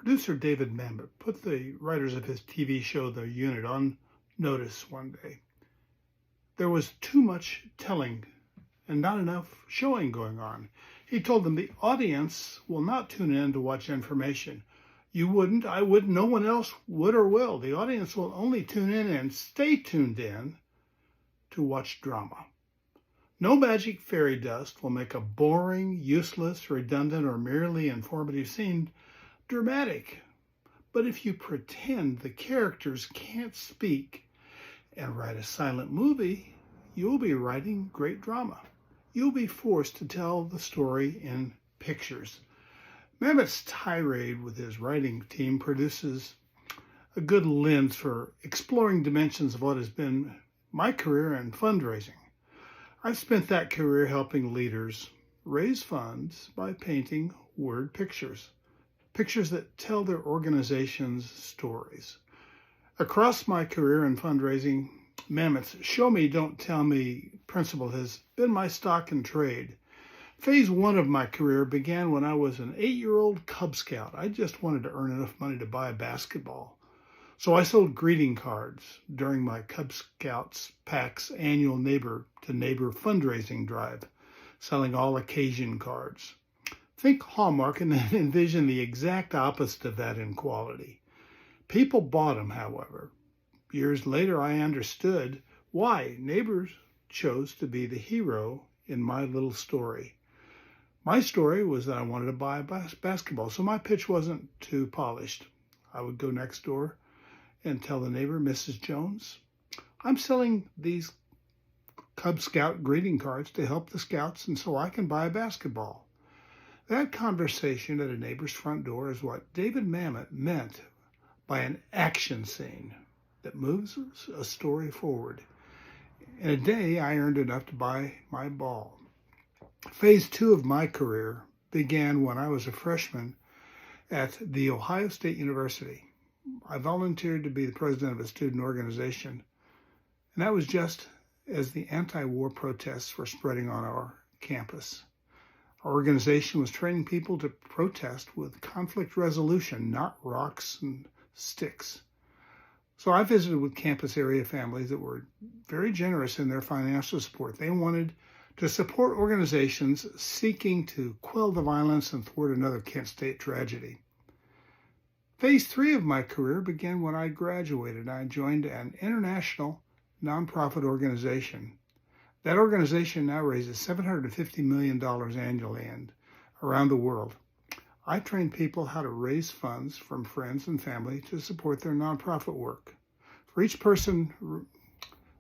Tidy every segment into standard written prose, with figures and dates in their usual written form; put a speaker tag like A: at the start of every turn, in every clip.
A: Producer David Mamet put the writers of his TV show The Unit on notice one day. There was too much telling and not enough showing going on. He told them the audience will not tune in to watch information. You wouldn't, I wouldn't, no one else would or will. The audience will only tune in and stay tuned in to watch drama. No magic fairy dust will make a boring, useless, redundant, or merely informative scene dramatic. But if you pretend the characters can't speak and write a silent movie, you'll be writing great drama. You'll be forced to tell the story in pictures. Mamet's tirade with his writing team produces a good lens for exploring dimensions of what has been my career in fundraising. I've spent that career helping leaders raise funds by painting word pictures, pictures that tell their organization's stories. Across my career in fundraising, Mamet's show me, don't tell me principle has been my stock in trade. Phase one of my career began when I was an 8-year-old Cub Scout. I just wanted to earn enough money to buy a basketball. So I sold greeting cards during my Cub Scouts PAC's annual neighbor-to-neighbor fundraising drive, selling all occasion cards. Think Hallmark and then envision the exact opposite of that in quality. People bought them, however. Years later, I understood why neighbors chose to be the hero in my little story. My story was that I wanted to buy a basketball, so my pitch wasn't too polished. I would go next door and tell the neighbor, Mrs. Jones, I'm selling these Cub Scout greeting cards to help the Scouts and so I can buy a basketball. That conversation at a neighbor's front door is what David Mamet meant by an action scene that moves a story forward. In a day, I earned enough to buy my ball. Phase two of my career began when I was a freshman at The Ohio State University. I volunteered to be the president of a student organization, and that was just as the anti-war protests were spreading on our campus. Our organization was training people to protest with conflict resolution, not rocks and sticks. So I visited with campus area families that were very generous in their financial support. They wanted to support organizations seeking to quell the violence and thwart another Kent State tragedy. Phase three of my career began when I graduated. I joined an international nonprofit organization. That organization now raises $750 million annually and around the world. I train people how to raise funds from friends and family to support their nonprofit work. For each person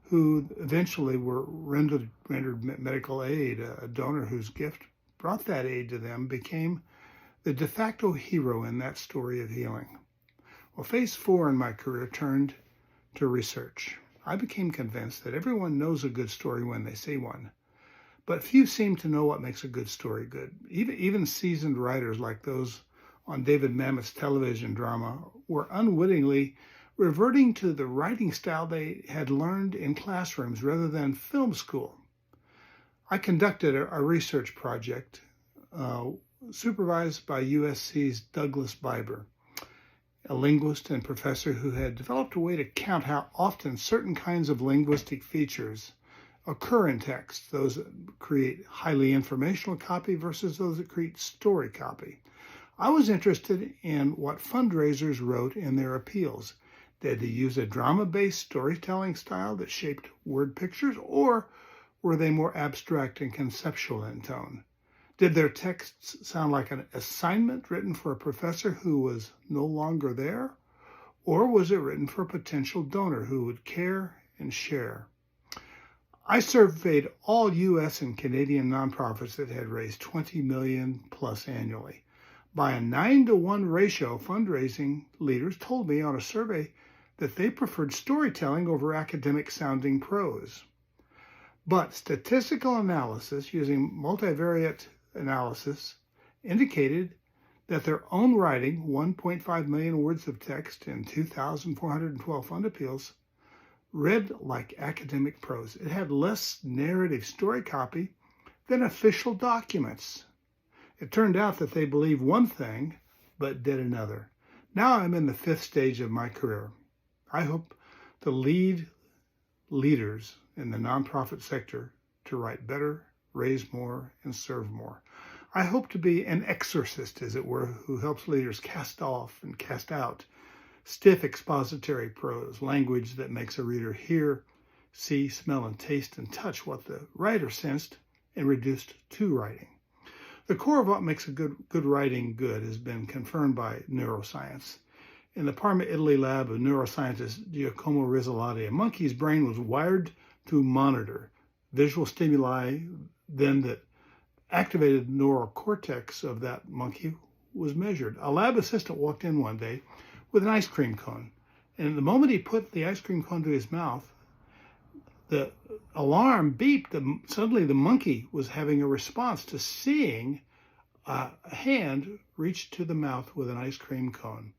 A: who eventually were rendered medical aid, a donor whose gift brought that aid to them became the de facto hero in that story of healing. Well, phase four in my career turned to research. I became convinced that everyone knows a good story when they see one, but few seem to know what makes a good story good. Even seasoned writers like those on David Mamet's television drama were unwittingly reverting to the writing style they had learned in classrooms rather than film school. I conducted a research project supervised by USC's Douglas Biber, a linguist and professor who had developed a way to count how often certain kinds of linguistic features occur in text, those that create highly informational copy versus those that create story copy. I was interested in what fundraisers wrote in their appeals. Did they use a drama-based storytelling style that shaped word pictures, or were they more abstract and conceptual in tone? Did their texts sound like an assignment written for a professor who was no longer there, or was it written for a potential donor who would care and share? I surveyed all U.S. and Canadian nonprofits that had raised $20 million plus annually. By a 9-to-1 ratio, fundraising leaders told me on a survey that they preferred storytelling over academic-sounding prose. But statistical analysis using multivariate analysis indicated that their own writing, 1.5 million words of text and 2,412 fund appeals, read like academic prose. It had less narrative story copy than official documents. It turned out that they believed one thing, but did another. Now I'm in the 5th stage of my career. I hope to lead leaders in the nonprofit sector to write better, raise more, and serve more. I hope to be an exorcist, as it were, who helps leaders cast off and cast out stiff expository prose, language that makes a reader hear, see, smell, and taste and touch what the writer sensed and reduced to writing. The core of what makes a good writing good has been confirmed by neuroscience. In the Parma, Italy lab of neuroscientist Giacomo Rizzolatti, a monkey's brain was wired to monitor visual stimuli, then the activated neural cortex of that monkey was measured. A lab assistant walked in one day with an ice cream cone, and the moment he put the ice cream cone to his mouth, the alarm beeped. Suddenly the monkey was having a response to seeing a hand reach to the mouth with an ice cream cone.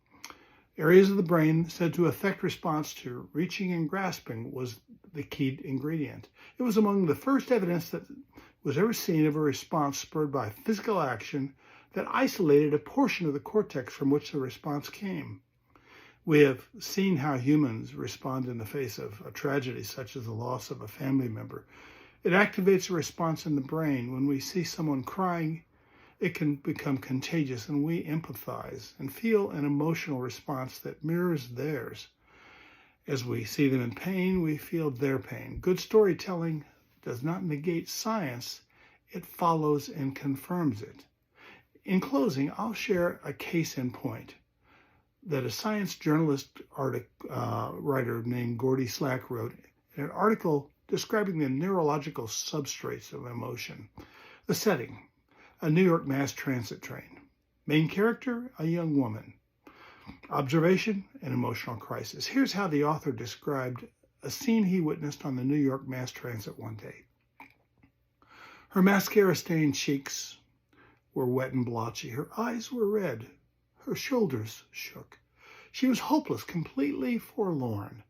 A: Areas of the brain said to affect response to reaching and grasping was the key ingredient. It was among the first evidence that was ever seen of a response spurred by physical action that isolated a portion of the cortex from which the response came. We have seen how humans respond in the face of a tragedy such as the loss of a family member. It activates a response in the brain. When we see someone crying, it can become contagious, and we empathize and feel an emotional response that mirrors theirs. As we see them in pain, we feel their pain. Good storytelling does not negate science. It follows and confirms it. In closing, I'll share a case in point that a science journalist writer named Gordy Slack wrote in an article describing the neurological substrates of emotion. The setting, a New York mass transit train. Main character, a young woman. Observation, an emotional crisis. Here's how the author described a scene he witnessed on the New York mass transit one day. Her mascara-stained cheeks were wet and blotchy. Her eyes were red. Her shoulders shook. She was hopeless, completely forlorn.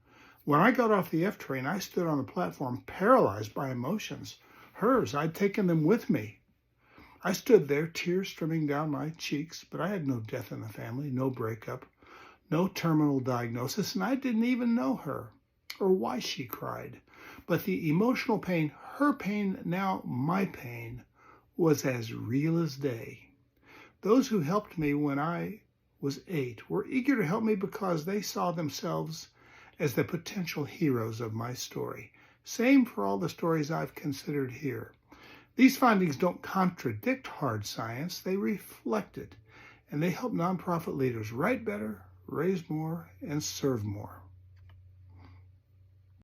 A: When I got off the F train, I stood on the platform paralyzed by emotions. Hers, I'd taken them with me. I stood there, tears streaming down my cheeks, but I had no death in the family, no breakup, no terminal diagnosis, and I didn't even know her or why she cried. But the emotional pain, her pain, now my pain, was as real as day. Those who helped me when I was 8 were eager to help me because they saw themselves as the potential heroes of my story. Same for all the stories I've considered here. These findings don't contradict hard science, they reflect it, and they help nonprofit leaders write better, raise more, and serve more.